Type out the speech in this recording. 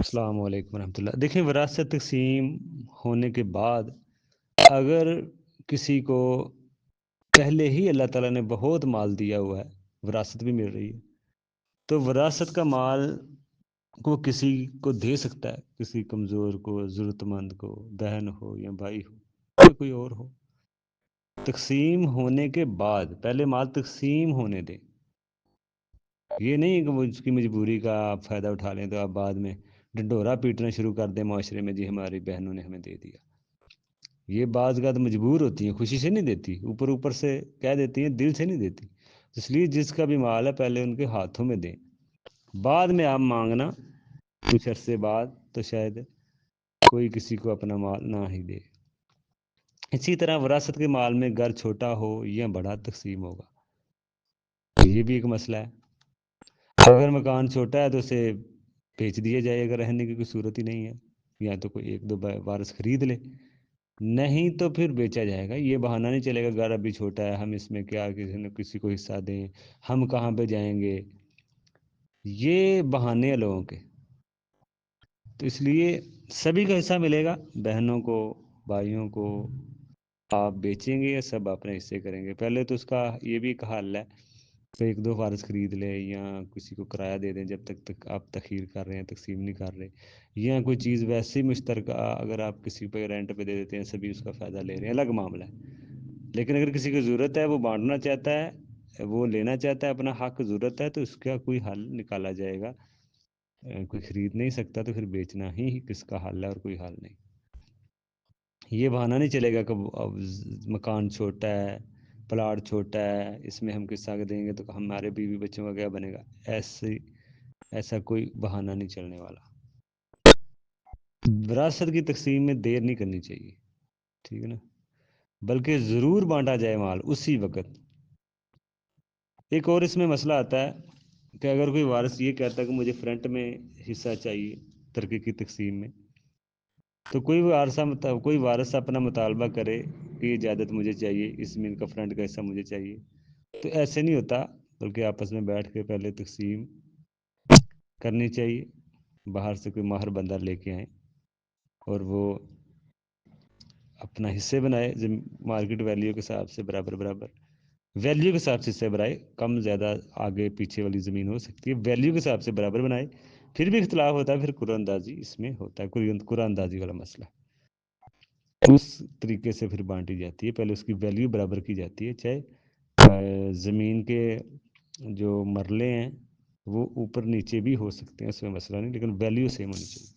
السلام علیکم ورحمۃ اللہ۔ دیکھیں، وراثت تقسیم ہونے کے بعد اگر کسی کو پہلے ہی اللہ تعالیٰ نے بہت مال دیا ہوا ہے، وراثت بھی مل رہی ہے، تو وراثت کا مال کو کسی کو دے سکتا ہے، کسی کمزور کو، ضرورت مند کو، بہن ہو یا بھائی ہو یا کوئی اور ہو۔ تقسیم ہونے کے بعد پہلے مال تقسیم ہونے دیں، یہ نہیں کہ وہ اس کی مجبوری کا آپ فائدہ اٹھا لیں تو آپ بعد میں ڈنڈورا پیٹنا شروع کر دیں معاشرے میں، جی ہماری بہنوں نے ہمیں دے دیا۔ یہ بعض اوقات مجبور ہوتی ہیں، خوشی سے نہیں دیتی، اوپر اوپر سے کہہ دیتی ہیں، دل سے نہیں دیتی۔ اس لیے جس کا بھی مال ہے پہلے ان کے ہاتھوں میں دیں، بعد میں آپ مانگنا کچھ عرصے بعد تو شاید کوئی کسی کو اپنا مال نہ ہی دے۔ اسی طرح وراثت کے مال میں گھر چھوٹا ہو یا بڑا تقسیم ہوگا، یہ بھی ایک مسئلہ ہے۔ اگر مکان چھوٹا ہے تو اسے بیچ دیا جائے گا، رہنے کی کوئی صورت ہی نہیں ہے، یا تو کوئی ایک دو وارث خرید لے، نہیں تو پھر بیچا جائے گا۔ یہ بہانہ نہیں چلے گا گھر ابھی چھوٹا ہے، ہم اس میں کیا کسی نہ کسی کو حصہ دیں، ہم کہاں پہ جائیں گے، یہ بہانے ہیں لوگوں کے۔ تو اس لیے سبھی کا حصہ ملے گا، بہنوں کو، بھائیوں کو۔ آپ بیچیں گے یا سب اپنے حصے کریں گے؟ پہلے تو اس کا یہ بھی ایک حل ہے کہ ایک دو فارس خرید لے یا کسی کو کرایہ دے دیں جب تک آپ تخیر کر رہے ہیں، تقسیم نہیں کر رہے، یا کوئی چیز ویسے ہی مشترکہ اگر آپ کسی پہ رینٹ پہ دے دیتے ہیں، سبھی اس کا فائدہ لے رہے ہیں، الگ معاملہ ہے۔ لیکن اگر کسی کو ضرورت ہے، وہ بانٹنا چاہتا ہے، وہ لینا چاہتا ہے، اپنا حق ضرورت ہے، تو اس کا کوئی حل نکالا جائے گا۔ کوئی خرید نہیں سکتا تو پھر بیچنا ہی کس کا حل ہے، اور کوئی حل نہیں۔ یہ بہانہ نہیں چلے گا کہ مکان چھوٹا ہے، پلاٹ چھوٹا ہے، اس میں ہم قصہ دیں گے تو ہمارے بیوی بچوں کا کیا بنے گا۔ ایسا کوئی بہانہ نہیں چلنے والا۔ وراثت کی تقسیم میں دیر نہیں کرنی چاہیے، ٹھیک ہے نا، بلکہ ضرور بانٹا جائے مال اسی وقت۔ ایک اور اس میں مسئلہ آتا ہے کہ اگر کوئی وارث یہ کہتا ہے کہ مجھے فرنٹ میں حصہ چاہیے ترکے کی تقسیم میں، تو کوئی وارث اپنا مطالبہ کرے کہ یہ اجازت مجھے چاہیے، اس زمین کا فرنٹ کا حصہ مجھے چاہیے، تو ایسے نہیں ہوتا، بلکہ آپس میں بیٹھ کے پہلے تقسیم کرنی چاہیے۔ باہر سے کوئی ماہر بندہ لے کے آئیں اور وہ اپنا حصے بنائے، مارکیٹ ویلیو کے حساب سے برابر برابر، ویلیو کے حساب سے حصے بنائے، کم زیادہ آگے پیچھے والی زمین ہو سکتی ہے، ویلیو کے حساب سے برابر بنائے۔ پھر بھی اختلاف ہوتا ہے، پھر قرآن اندازی اس میں ہوتا ہے، قرآن اندازی والا مسئلہ، اس طریقے سے پھر بانٹی جاتی ہے۔ پہلے اس کی ویلیو برابر کی جاتی ہے، چاہے زمین کے جو مرلے ہیں وہ اوپر نیچے بھی ہو سکتے ہیں، اس میں مسئلہ نہیں، لیکن ویلیو سیم ہونی چاہیے۔